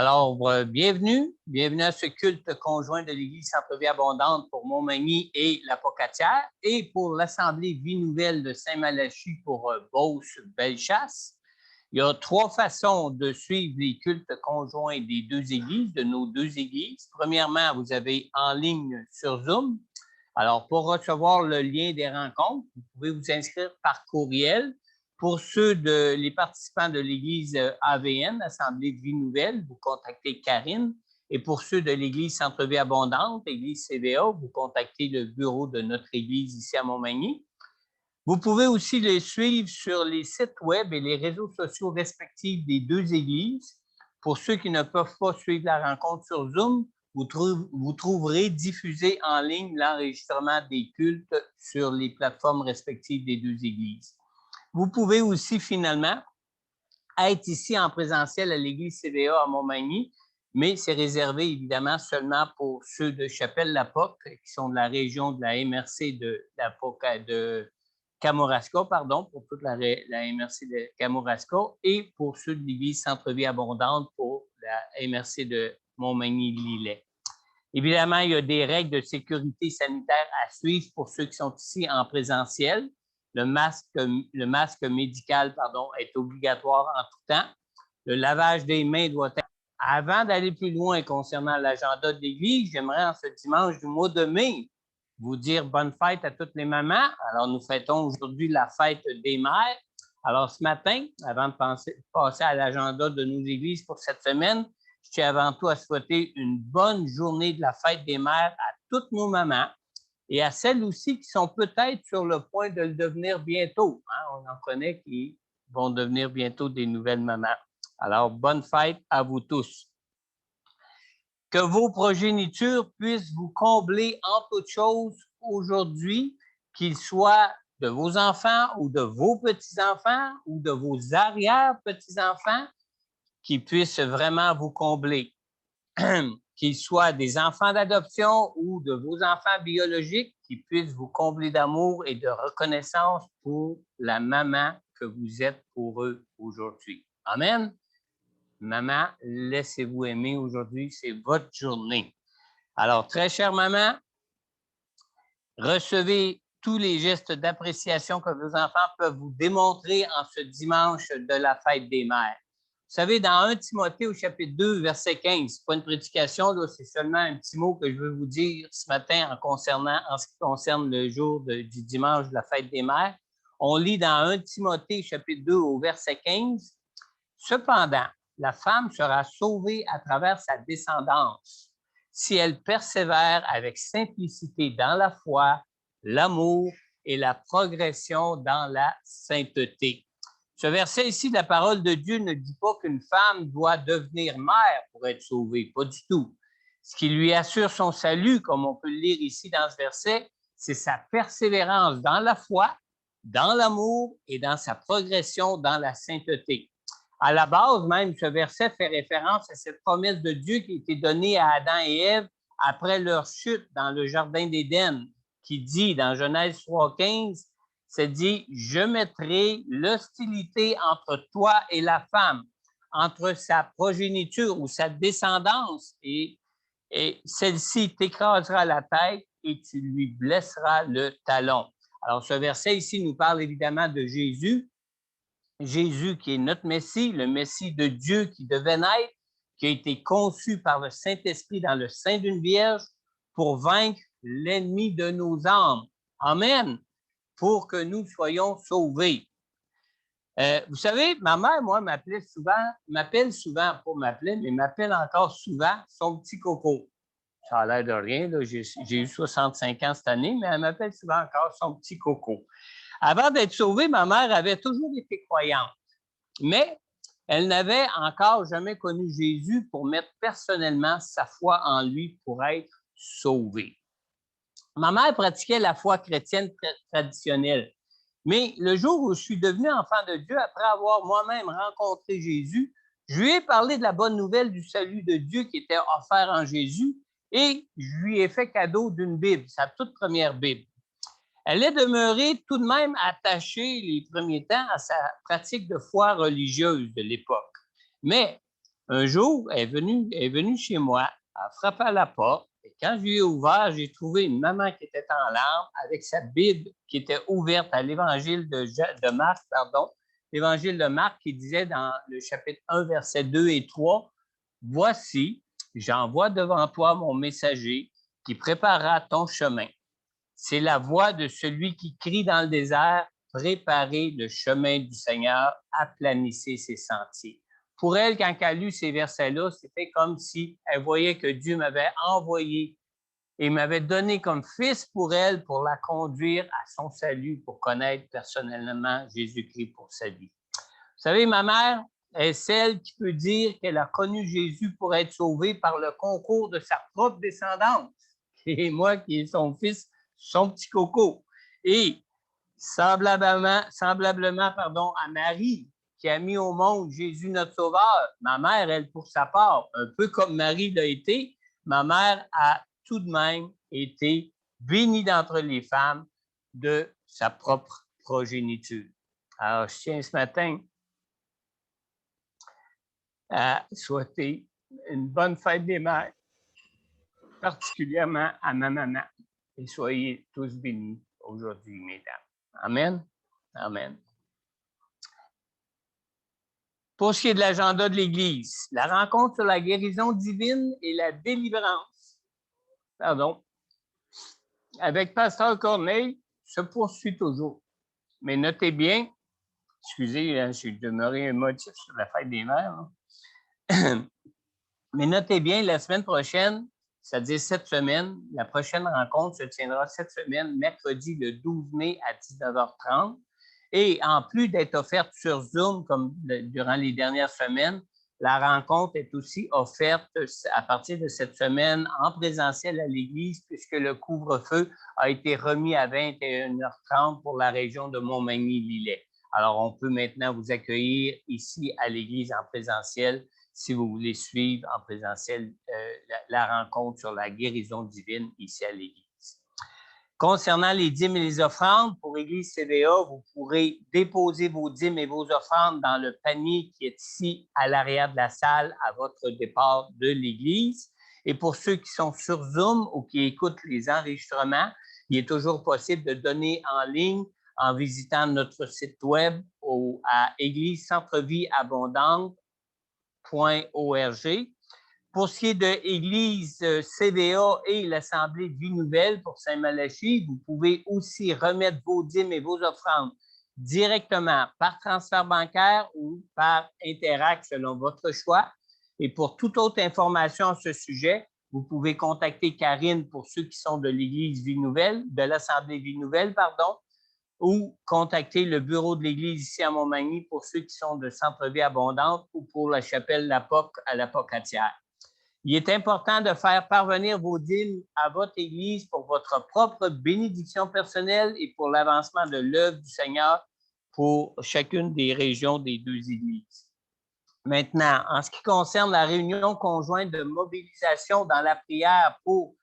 Alors, bienvenue à ce culte conjoint de l'Église Centre-Vie Abondante pour Montmagny et la Pocatière et pour l'Assemblée Vie Nouvelle de Saint-Malachie pour Beauce-Bellechasse. Il y a 3 façons de suivre les cultes conjoints des 2 églises, de nos 2 églises. Premièrement, vous avez en ligne sur Zoom. Alors, pour recevoir le lien des rencontres, vous pouvez vous inscrire par courriel. Pour les participants de l'Église AVN, Assemblée de Vie Nouvelle, vous contactez Karine. Et pour ceux de l'Église Centre-Vie Abondante, l'Église CVA, vous contactez le bureau de notre Église ici à Montmagny. Vous pouvez aussi les suivre sur les sites web et les réseaux sociaux respectifs des 2 églises. Pour ceux qui ne peuvent pas suivre la rencontre sur Zoom, vous trouverez diffusé en ligne l'enregistrement des cultes sur les plateformes respectives des 2 églises. Vous pouvez aussi finalement être ici en présentiel à l'Église CVA à Montmagny, mais c'est réservé évidemment seulement pour ceux de Chapelle-la-Poque qui sont de la région de la MRC de Kamouraska, pour toute la MRC de Kamouraska et pour ceux de l'Église Centre-Vie Abondante pour la MRC de Montmagny-Lillet. Évidemment, il y a des règles de sécurité sanitaire à suivre pour ceux qui sont ici en présentiel. Le masque médical est obligatoire en tout temps. Le lavage des mains doit être... Avant d'aller plus loin concernant l'agenda de l'Église, j'aimerais en ce dimanche du mois de mai vous dire bonne fête à toutes les mamans. Alors, nous fêtons aujourd'hui la fête des mères. Alors, ce matin, avant de passer à l'agenda de nos églises pour cette semaine, je tiens avant tout à souhaiter une bonne journée de la fête des mères à toutes nos mamans et à celles aussi qui sont peut-être sur le point de le devenir bientôt. On en connaît qui vont devenir bientôt des nouvelles mamans. Alors, bonne fête à vous tous. Que vos progénitures puissent vous combler en toutes choses aujourd'hui, qu'ils soient de vos enfants ou de vos petits-enfants ou de vos arrière-petits-enfants, qu'ils puissent vraiment vous combler. Qu'ils soient des enfants d'adoption ou de vos enfants biologiques, qui puissent vous combler d'amour et de reconnaissance pour la maman que vous êtes pour eux aujourd'hui. Amen. Maman, laissez-vous aimer aujourd'hui, c'est votre journée. Alors, très chère maman, recevez tous les gestes d'appréciation que vos enfants peuvent vous démontrer en ce dimanche de la fête des mères. Vous savez, dans 1 Timothée au chapitre 2, verset 15, ce n'est pas une prédication, c'est seulement un petit mot que je veux vous dire ce matin en ce qui concerne le jour du dimanche de la fête des mères. On lit dans 1 Timothée chapitre 2 au verset 15, « Cependant, la femme sera sauvée à travers sa descendance si elle persévère avec simplicité dans la foi, l'amour et la progression dans la sainteté. » Ce verset ici de la parole de Dieu ne dit pas qu'une femme doit devenir mère pour être sauvée, pas du tout. Ce qui lui assure son salut, comme on peut le lire ici dans ce verset, c'est sa persévérance dans la foi, dans l'amour et dans sa progression dans la sainteté. À la base, même, ce verset fait référence à cette promesse de Dieu qui a été donnée à Adam et Ève après leur chute dans le Jardin d'Éden, qui dit dans Genèse 3,15, c'est dit « Je mettrai l'hostilité entre toi et la femme, entre sa progéniture ou sa descendance, et celle-ci t'écrasera la tête et tu lui blesseras le talon. » Alors, ce verset ici nous parle évidemment de Jésus. Jésus qui est notre Messie, le Messie de Dieu qui devait naître, qui a été conçu par le Saint-Esprit dans le sein d'une vierge pour vaincre l'ennemi de nos âmes. Amen. Pour que nous soyons sauvés. Vous savez, ma mère, moi, m'appelle encore souvent son petit coco. Ça a l'air de rien, j'ai eu 65 ans cette année, mais elle m'appelle souvent encore son petit coco. Avant d'être sauvée, ma mère avait toujours été croyante, mais elle n'avait encore jamais connu Jésus pour mettre personnellement sa foi en lui pour être sauvée. Ma mère pratiquait la foi chrétienne traditionnelle, mais le jour où je suis devenu enfant de Dieu, après avoir moi-même rencontré Jésus, je lui ai parlé de la bonne nouvelle du salut de Dieu qui était offert en Jésus et je lui ai fait cadeau d'une Bible, sa toute première Bible. Elle est demeurée tout de même attachée les premiers temps à sa pratique de foi religieuse de l'époque. Mais Un jour, elle est venue chez moi, elle a frappé à la porte, et quand je lui ai ouvert, j'ai trouvé une maman qui était en larmes avec sa Bible qui était ouverte à l'Évangile de Marc, l'Évangile de Marc qui disait dans le chapitre 1, versets 2 et 3, « Voici, j'envoie devant toi mon messager qui préparera ton chemin. C'est la voix de celui qui crie dans le désert, préparez le chemin du Seigneur, aplanissez ses sentiers. » Pour elle, quand elle a lu ces versets-là, c'était comme si elle voyait que Dieu m'avait envoyé et m'avait donné comme fils pour elle pour la conduire à son salut, pour connaître personnellement Jésus-Christ pour sa vie. Vous savez, ma mère est celle qui peut dire qu'elle a connu Jésus pour être sauvée par le concours de sa propre descendance. Et moi, qui est son fils, son petit coco. Et semblablement à Marie, qui a mis au monde Jésus notre Sauveur, ma mère, elle, pour sa part, un peu comme Marie l'a été, ma mère a tout de même été bénie d'entre les femmes de sa propre progéniture. Alors, je tiens ce matin à souhaiter une bonne fête des mères, particulièrement à ma maman. Et soyez tous bénis aujourd'hui, mesdames. Amen. Amen. Pour ce qui est de l'agenda de l'Église, la rencontre sur la guérison divine et la délivrance, avec Pasteur Corneille, se poursuit toujours. Mais notez bien, excusez, je suis demeuré émotif sur la fête des mères, hein. Mais notez bien, la semaine prochaine, c'est-à-dire cette semaine, la prochaine rencontre se tiendra cette semaine, mercredi le 12 mai à 19h30. Et en plus d'être offerte sur Zoom comme durant les dernières semaines, la rencontre est aussi offerte à partir de cette semaine en présentiel à l'Église puisque le couvre-feu a été remis à 21h30 pour la région de Montmagny-Lillet. Alors, on peut maintenant vous accueillir ici à l'Église en présentiel si vous voulez suivre en présentiel la rencontre sur la guérison divine ici à l'Église. Concernant les dîmes et les offrandes, pour Église CVA, vous pourrez déposer vos dîmes et vos offrandes dans le panier qui est ici à l'arrière de la salle à votre départ de l'Église. Et pour ceux qui sont sur Zoom ou qui écoutent les enregistrements, il est toujours possible de donner en ligne en visitant notre site web à église-centrevieabondante.org. Pour ce qui est de l'Église CVA et l'Assemblée Vie Nouvelle pour Saint-Malachie, vous pouvez aussi remettre vos dîmes et vos offrandes directement par transfert bancaire ou par Interac selon votre choix. Et pour toute autre information à ce sujet, vous pouvez contacter Karine pour ceux qui sont de l'Église Vie Nouvelle, de l'Assemblée Vie Nouvelle, ou contacter le bureau de l'Église ici à Montmagny pour ceux qui sont de Centre-Vie Abondante ou pour la chapelle La Poque à la Pocatière. Il est important de faire parvenir vos dîmes à votre Église pour votre propre bénédiction personnelle et pour l'avancement de l'œuvre du Seigneur pour chacune des régions des deux Églises. Maintenant, en ce qui concerne la réunion conjointe de mobilisation dans la prière pour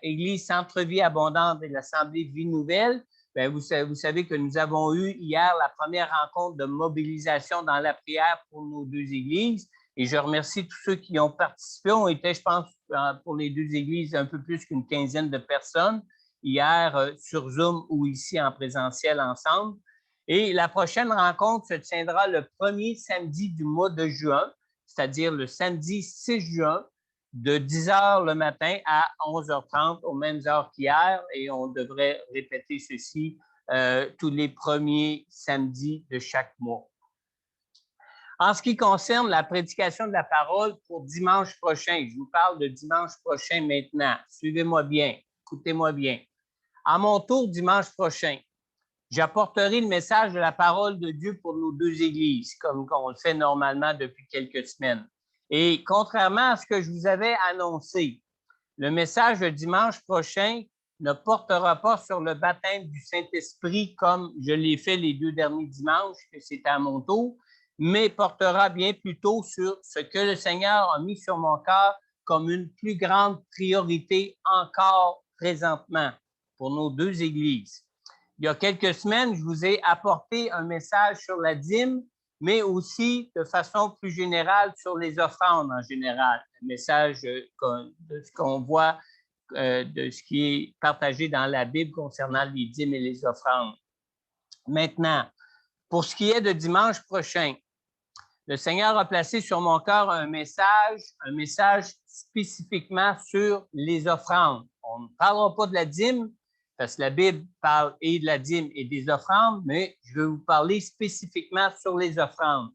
Église Centre-Vie Abondante et l'Assemblée Vie Nouvelle, bien, vous savez que nous avons eu hier la première rencontre de mobilisation dans la prière pour nos deux églises. Et je remercie tous ceux qui ont participé. On était, je pense, pour les deux églises, un peu plus qu'une quinzaine de personnes hier sur Zoom ou ici en présentiel ensemble. Et la prochaine rencontre se tiendra le premier samedi du mois de juin, c'est-à-dire le samedi 6 juin, de 10h le matin à 11h30, aux mêmes heures qu'hier. Et on devrait répéter ceci tous les premiers samedis de chaque mois. En ce qui concerne la prédication de la parole pour dimanche prochain, je vous parle de dimanche prochain maintenant. Suivez-moi bien, écoutez-moi bien. À mon tour, dimanche prochain, j'apporterai le message de la parole de Dieu pour nos deux églises, comme on le fait normalement depuis quelques semaines. Et contrairement à ce que je vous avais annoncé, le message de dimanche prochain ne portera pas sur le baptême du Saint-Esprit comme je l'ai fait les deux derniers dimanches, que c'était à mon tour, mais portera bien plutôt sur ce que le Seigneur a mis sur mon cœur comme une plus grande priorité encore présentement pour nos deux églises. Il y a quelques semaines, je vous ai apporté un message sur la dîme mais aussi de façon plus générale sur les offrandes en général, le message de ce qu'on voit, de ce qui est partagé dans la Bible concernant les dîmes et les offrandes. Maintenant, pour ce qui est de dimanche prochain, le Seigneur a placé sur mon cœur un message spécifiquement sur les offrandes. On ne parlera pas de la dîme, parce que la Bible parle et de la dîme et des offrandes, mais je vais vous parler spécifiquement sur les offrandes.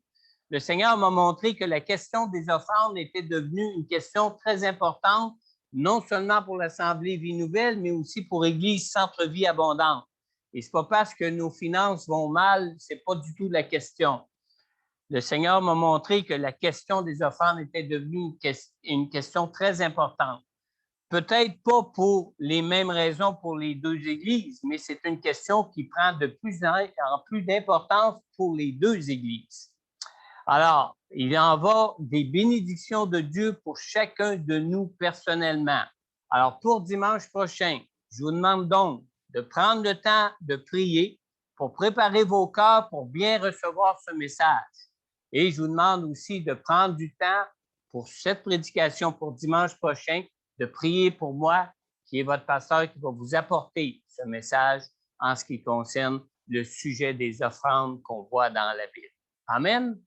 Le Seigneur m'a montré que la question des offrandes était devenue une question très importante, non seulement pour l'Assemblée Vie Nouvelle, mais aussi pour Église Centre-Vie Abondante. Et ce n'est pas parce que nos finances vont mal, ce n'est pas du tout la question. Le Seigneur m'a montré que la question des offrandes était devenue une question très importante. Peut-être pas pour les mêmes raisons pour les deux églises, mais c'est une question qui prend de plus en plus d'importance pour les deux églises. Alors, il en va des bénédictions de Dieu pour chacun de nous personnellement. Alors, pour dimanche prochain, je vous demande donc de prendre le temps de prier pour préparer vos cœurs pour bien recevoir ce message. Et je vous demande aussi de prendre du temps pour cette prédication pour dimanche prochain, de prier pour moi, qui est votre pasteur, qui va vous apporter ce message en ce qui concerne le sujet des offrandes qu'on voit dans la Bible. Amen.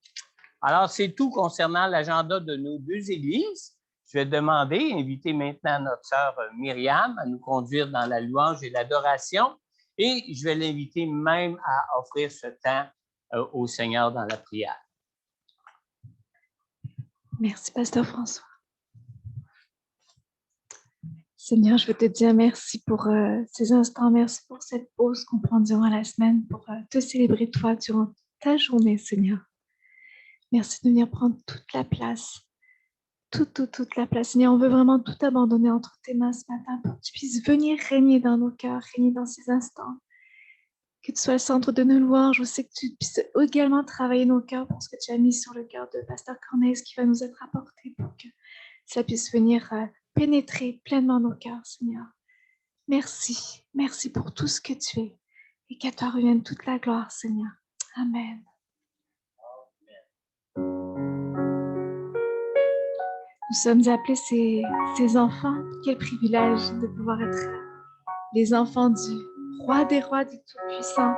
Alors, c'est tout concernant l'agenda de nos deux églises. Je vais inviter maintenant notre sœur Myriam à nous conduire dans la louange et l'adoration. Et je vais l'inviter même à offrir ce temps au Seigneur dans la prière. Merci, Pasteur François. Seigneur, je veux te dire merci pour ces instants, merci pour cette pause qu'on prend durant la semaine pour te célébrer toi durant ta journée, Seigneur. Merci de venir prendre toute la place, toute la place. Seigneur, on veut vraiment tout abandonner entre tes mains ce matin pour que tu puisses venir régner dans nos cœurs, régner dans ces instants. Que tu sois le centre de nos louanges. Je sais que tu puisses également travailler nos cœurs pour ce que tu as mis sur le cœur de Pasteur Cornelius qui va nous être apporté pour que ça puisse venir pénétrer pleinement nos cœurs, Seigneur. Merci. Merci pour tout ce que tu es et qu'à toi revienne toute la gloire, Seigneur. Amen. Nous sommes appelés ces enfants. Quel privilège de pouvoir être les enfants du Roi des rois, du Tout-Puissant.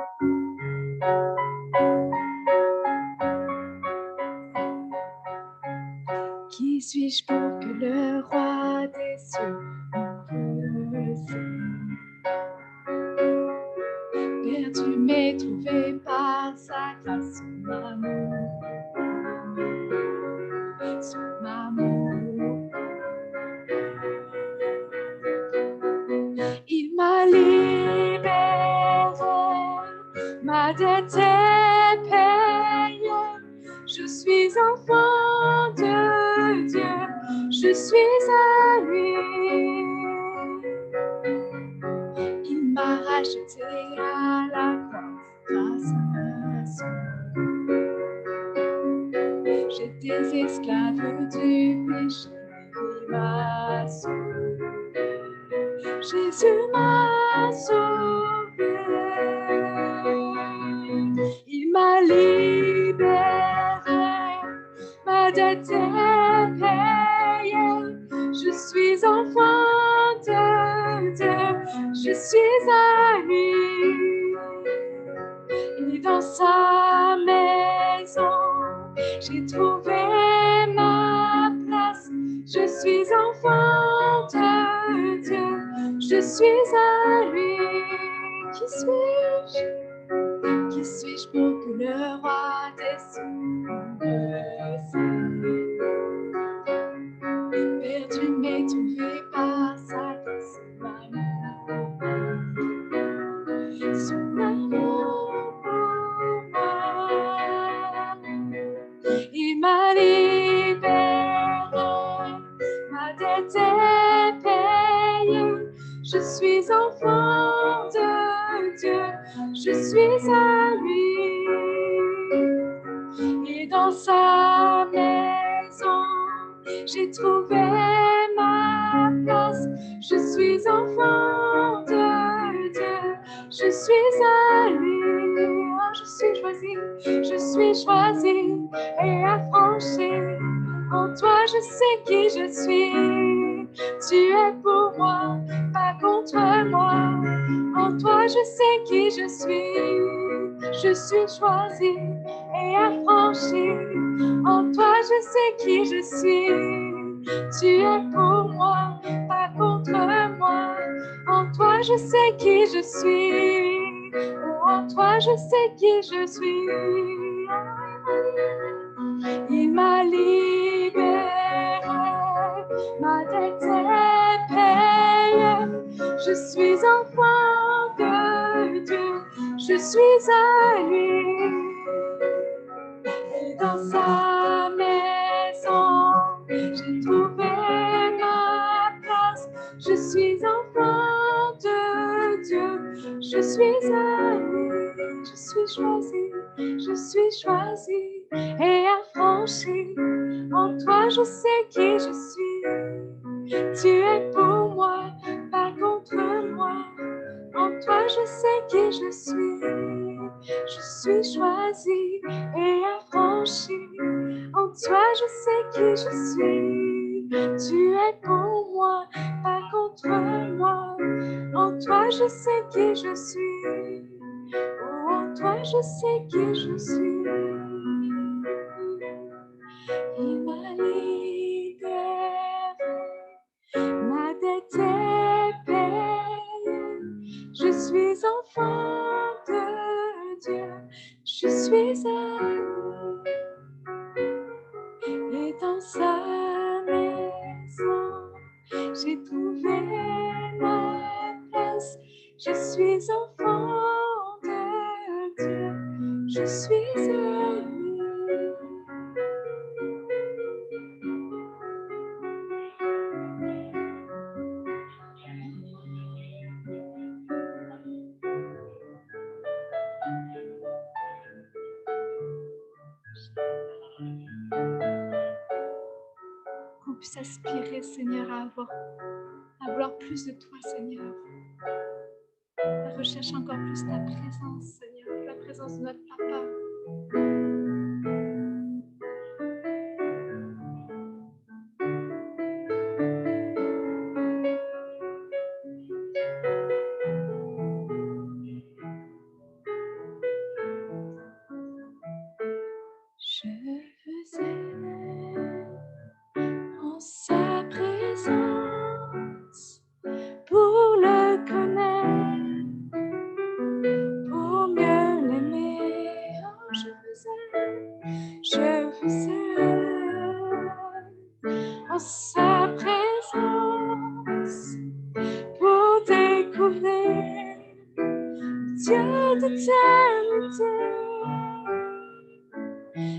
Qui suis-je pour que le roi des cieux me saigne? Perdu mais trouvé par sa grâce, son amour. Son amour. Il m'a libéré, ma dette est payée. Je suis enfant de Dieu, je suis à lui. Il m'a racheté à la croix grâce à son. J'étais esclave du péché, il m'a sauvé. Jésus m'a sauvé. Il m'a libéré, ma dette est payée. Je suis enfant de Dieu, je suis à lui. Et dans sa maison, j'ai trouvé ma place. Je suis enfant de Dieu, je suis à lui. Qui suis-je? Qui suis-je pour que le roi des cieux me saigne? Perdu mais trouvé par sa grâce, son amour pour moi. Il m'a libéré, ma dette est payée. Je suis enfant de Dieu, je suis à lui. Et dans sa maison, j'ai trouvé ma place. Je suis enfant de Dieu, je suis à lui. Oh, je suis choisi, je suis choisie et affranchie. En toi, je sais qui je suis. Tu es pour moi, pas contre moi. En toi, je sais qui je suis. Je suis choisie et affranchie. En toi, je sais qui je suis. Tu es pour moi, pas contre moi. En toi, je sais qui je suis. En toi, je sais qui je suis. Il m'a libéré, ma dette est payée. Je suis enfant de Dieu, je suis à lui. Et dans sa maison, j'ai trouvé ma place. Je suis enfant de Dieu, je suis à lui. Je suis choisie et affranchie. En toi, je sais qui je suis. Tu es pour moi, pas contre moi. En toi, je sais qui je suis. Je suis choisie et affranchie. En toi, je sais qui je suis. Tu es pour moi, pas contre moi. En toi, je sais qui je suis. Oh, en toi, je sais qui je suis. Il m'a libéré, ma dette est payée. Je suis enfant de Dieu, je suis à lui. Et dans sa maison, j'ai trouvé ma place. Je suis enfant de Dieu, je suis à lui. Qu'on puisse aspirer, Seigneur, à vouloir plus de toi, Seigneur. À rechercher encore plus ta présence, Seigneur, la présence de notre Papa. Je veux aimer en sa présence pour le connaître, pour mieux l'aimer. Oh, je veux aimer en sa présence pour découvrir Dieu d'éternité.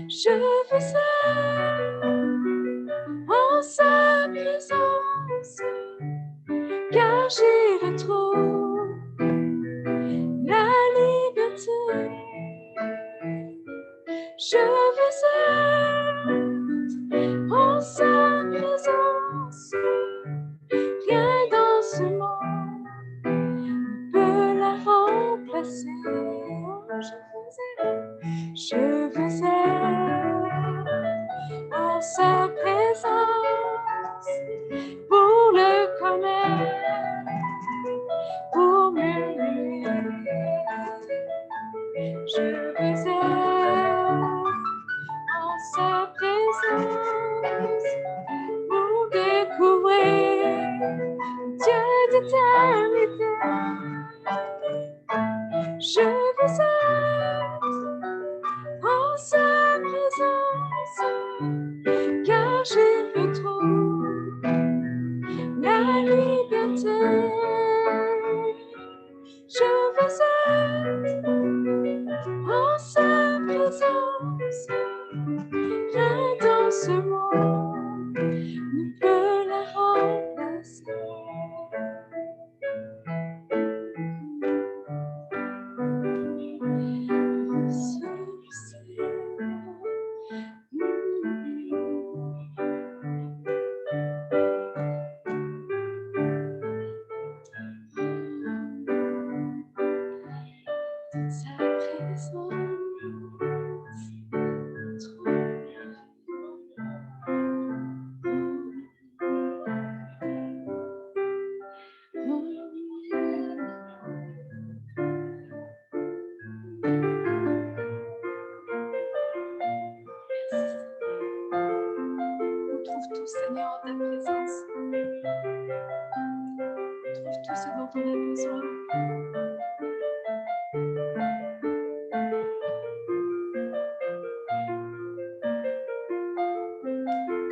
Je veux en sa présence, car j'y retrouve la liberté. Je veux en sa présence, rien dans ce monde ne peut la remplacer. Je veux en sa présence pour le connaître, pour tout, Seigneur, en ta présence. Trouve tout ce dont on a besoin.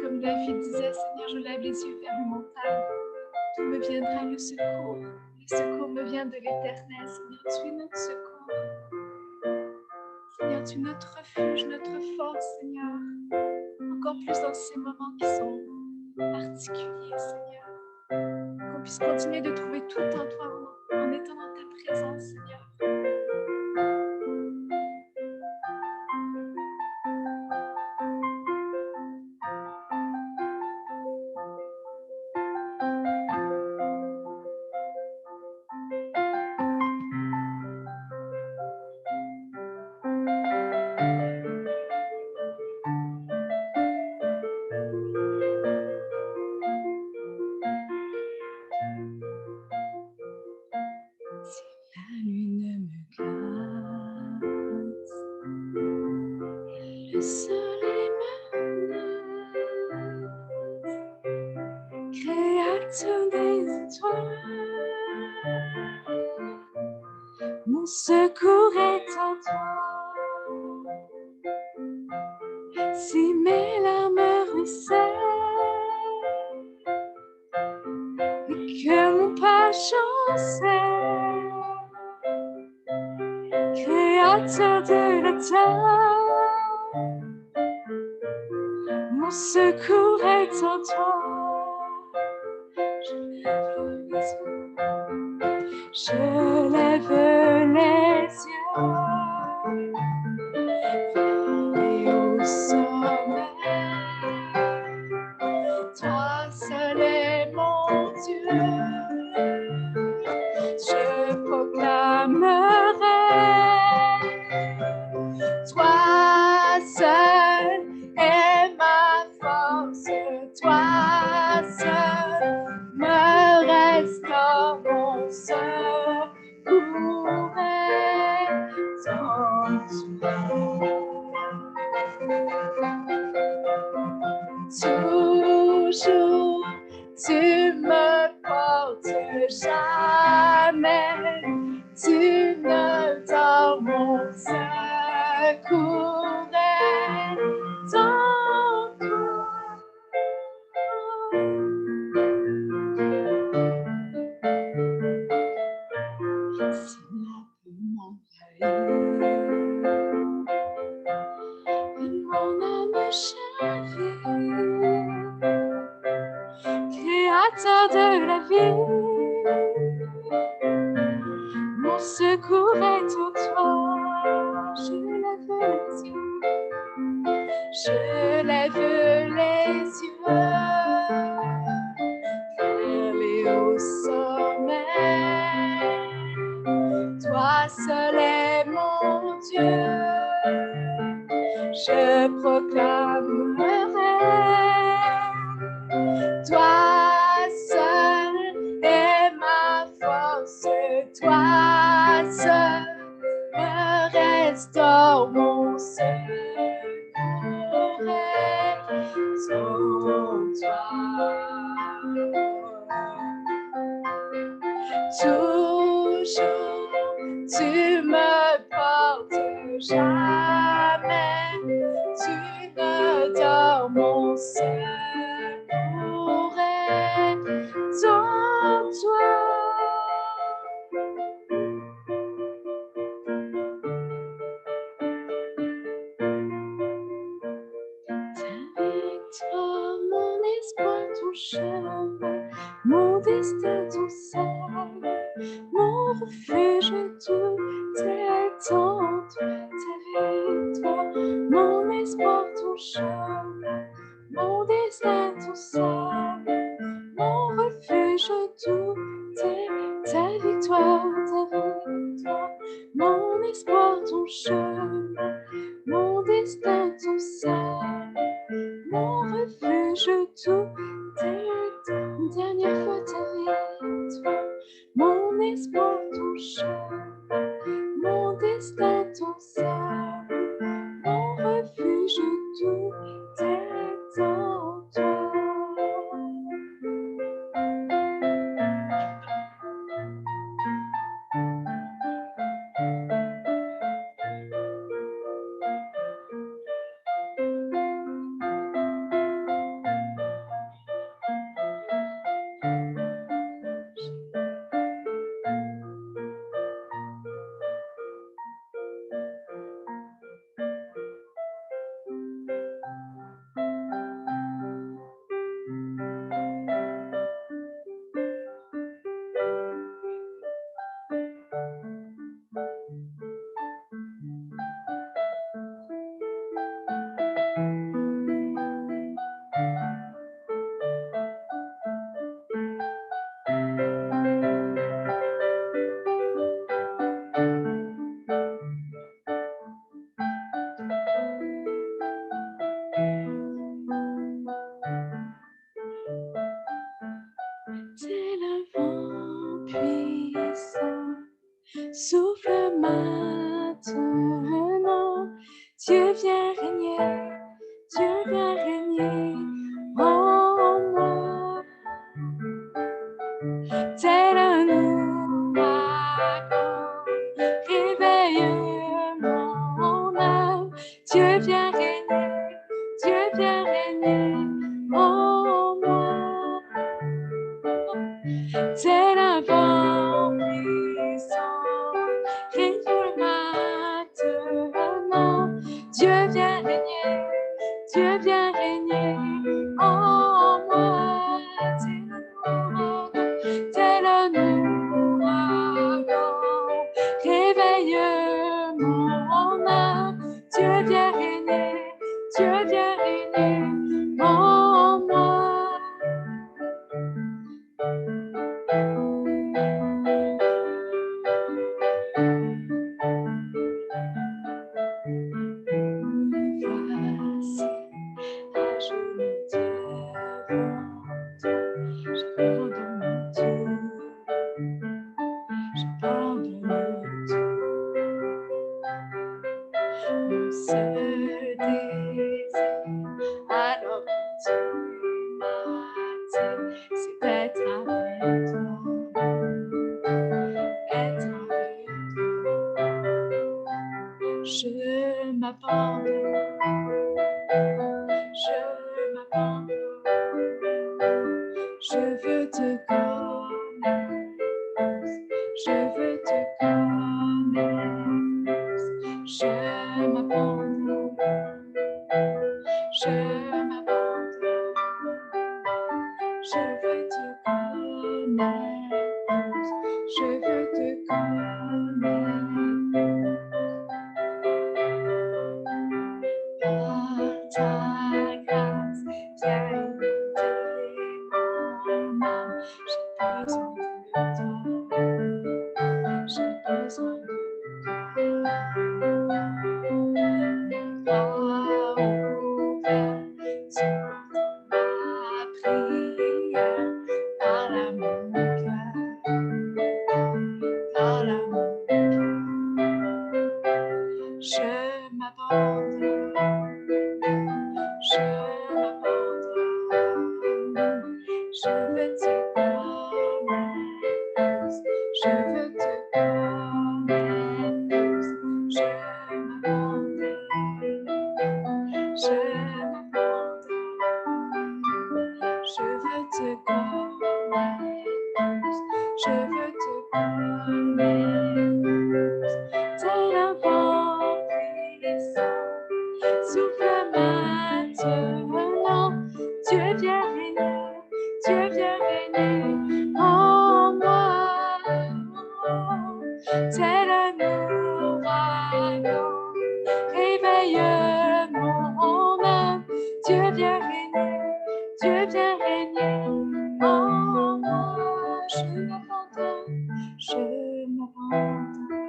Comme David disait, Seigneur, je lève les yeux vers les montagnes. D'où me viendra le secours? Le secours me vient de l'Éternel, Seigneur. Tu es notre secours. Seigneur, tu es notre refuge, notre force, Seigneur. Encore plus dans ces moments qui sont particuliers, Seigneur. Qu'on puisse continuer de trouver tout en toi en étant dans ta présence, Seigneur. La lune me glace, le soleil menace, créateur des étoiles, mon secours est en toi. Si mes larmes ruissellent et que mon pas chancelle, Créateur de la terre, mon secours est en toi. Je lève les yeux et au sommet, toi seul est mon Dieu. Je proclamerai, toi seul est ma force, toi seul me restaure, mon secours est en toi. Toujours, tu me portes jamais, tu ne dors, mon secours est en toi. Si la peut m'envahir et mon âme chavire, Créateur de la vie, mon secours est en toi. Je lève les yeux, je lève les yeux vers les hauts sommets. Toi seul est mon Dieu, je proclamerai. Toi seul est ma force, toi seul me restaure, mon secours est en toi. Toujours, tu me portes jamais, tu ne dors, mon secours est en toi. Ta victoire, mon espoir, ton chemin, mon destin, ton salut, mon refuge, tout est en toi. Ta victoire, mon espoir, ton chemin, mon destin, ton salut, mon refuge, tout est ta victoire, mon espoir, ton chemin, mon destin, ton salut, mon refuge, tout est une dernière fois ta victoire, mon espoir, ton chemin, toi, j'abandonne tout, j'abandonne tout. Mon seul désir, alors que tu m'attires, c'est d'être avec toi, être avec toi. Je m'abandonne, je m'abandonne, je veux te connaître, je veux te connaître, je m'abandonne, je m'abandonne, je veux te connaître, je veux te connaître. Par ta grâce, viens inonder mon âme. J'ai besoin de toi, j'ai besoin de toi. Mes bras ouverts, tu entends ma prière. Parle à mon cœur, parle à mon cœur. Je m'abandonne, je m'abandonne, je veux te connaître, je veux te connaître, je m'abandonne, je m'abandonne, je veux te connaître, je veux te connaître, tel un vent puissant. Souffle maintenant, Dieu viens régner, Dieu viens régner en moi. Tel un ouragan, réveille mon âme, Dieu viens régner, Dieu viens régner en moi. Je m'abandonne, je m'abandonne,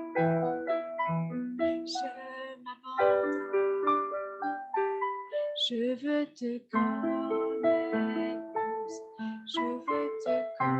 je m'abandonne. Je veux te connaître, je veux te connaître.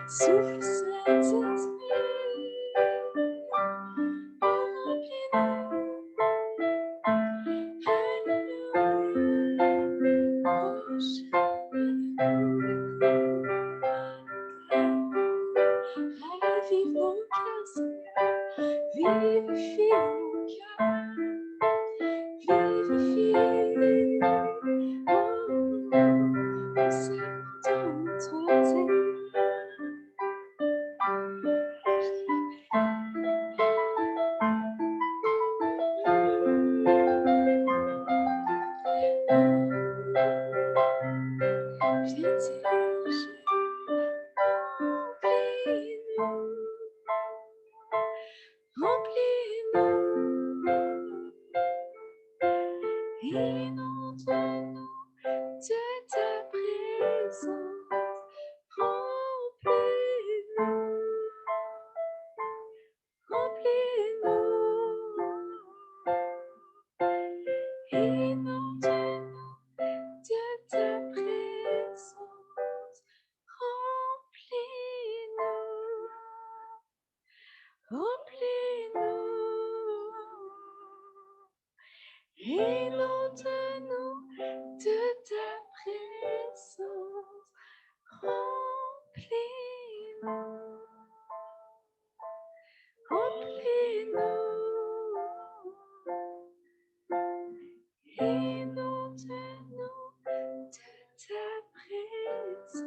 Souffle Saint-Esprit, ravive mon cœur, Seigneur, vivifie mon cœur, vivifie, oh, c'est dans notre terre. Viens t'élanger, remplis-nous, inonde-nous de ta présence, remplis-nous, remplis-nous, inonde-nous de ta présence, remplis-nous, remplis-nous, inonde-nous de ta présence, remplis-nous, remplis-nous, inonde-nous de ta présence.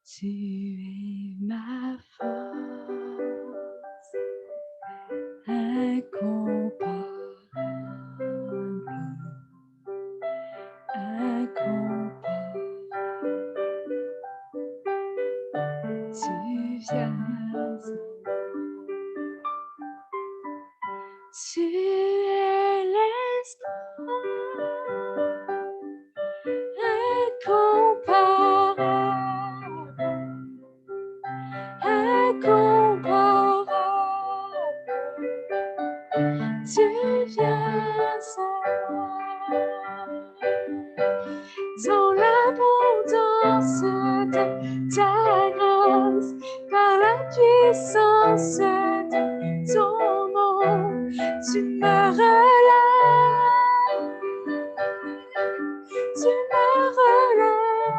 Tu es ma force incomparable, incomparable. Tu viens, tu es l'espoir incomparable, incomparable. Tu viens à moi dans l'abondance de ta grâce, par la puissance de ton nom, tu me relèves, tu me relèves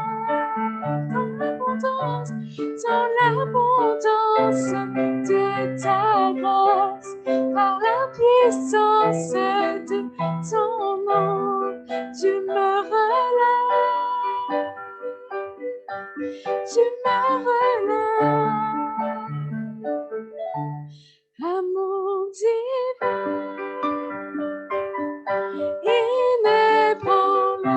dans l'abondance de ta grâce, par la puissance de ton nom, tu me relèves, tu me relèves, amour divin, inébranlable,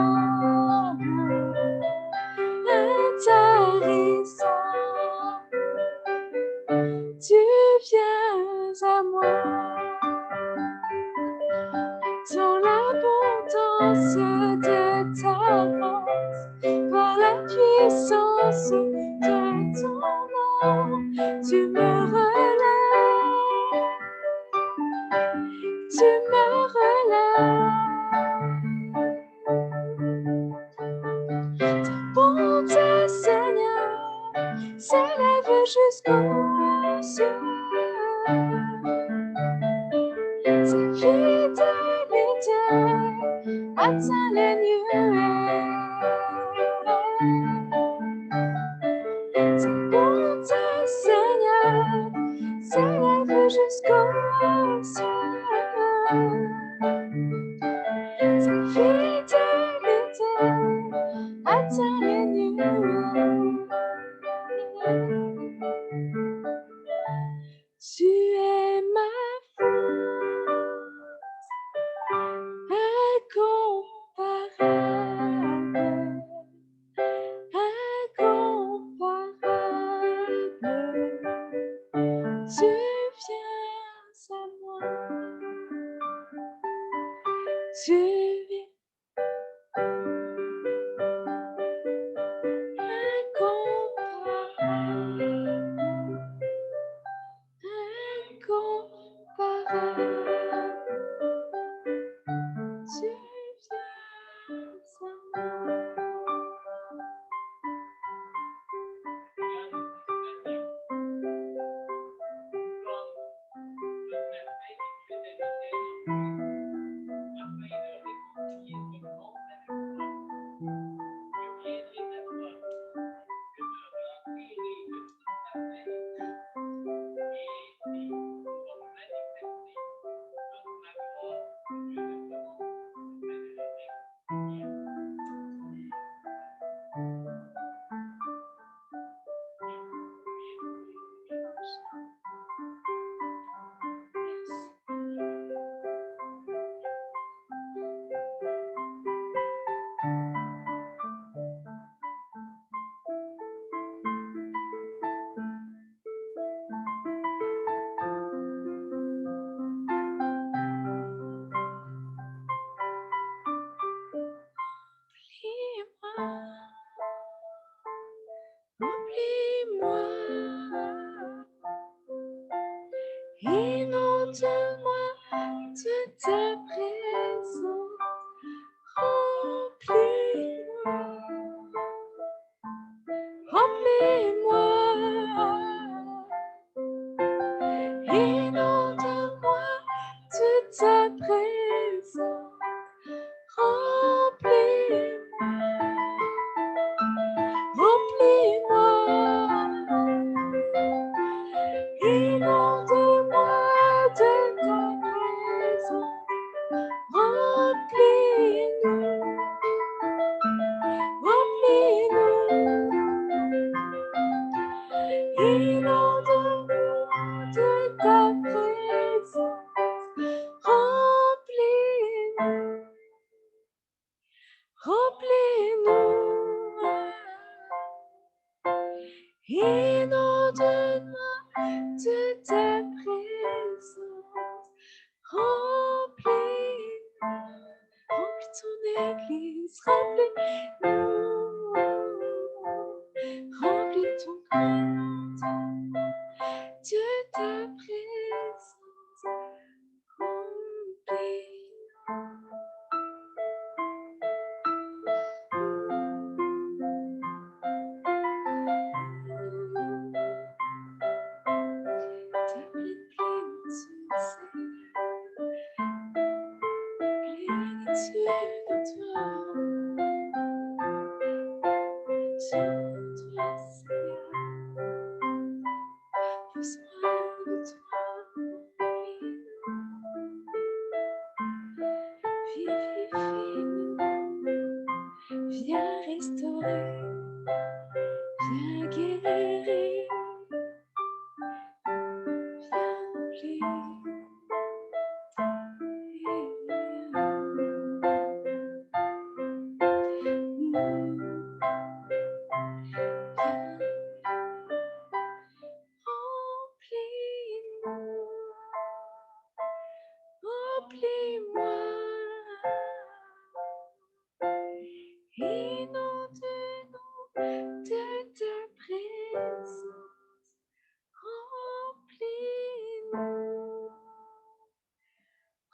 intarissable, tu viens à moi dans l'abondance de ta grâce, par la puissance de ton nom, tu me relèves, tu me relèves. Ta bonté, Seigneur, s'élève jusqu'aux cieux. Ta fidélité atteint les nuées. Ta bonté, Seigneur, s'élève jusqu'aux cieux. Tu es ma force incomparable, incomparable. Tu viens à moi, tu viens Oublie-moi, inonde-moi de ta présence. Remplis-moi, remplis-moi, inonde-moi de ta présence. Remplis-moi, remplis-moi, inonde-moi de ta présence. Remplis-nous, remplis-nous, inonde-nous de ta présence. Remplis-nous, remplis-nous, inonde-moi de ta présence. Remplis-nous, remplis ton église, remplis-nous, remplis ton corps de ta présence. Ta pleine plénitude de toi, Seigneur, besoin de toi, vivifie-nous, viens restaurer, viens guérir, viens remplir. Remplis-moi, inonde-nous de ta présence. Remplis-nous,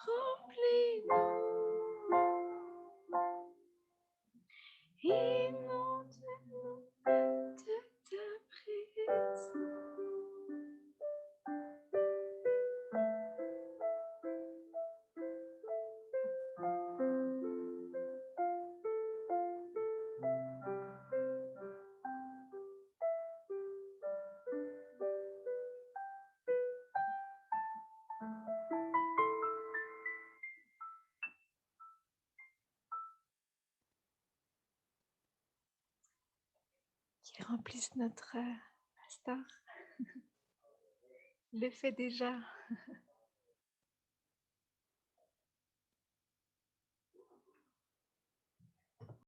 remplis-nous, inonde-nous de ta présence. Qui remplisse notre pasteur. le fait déjà.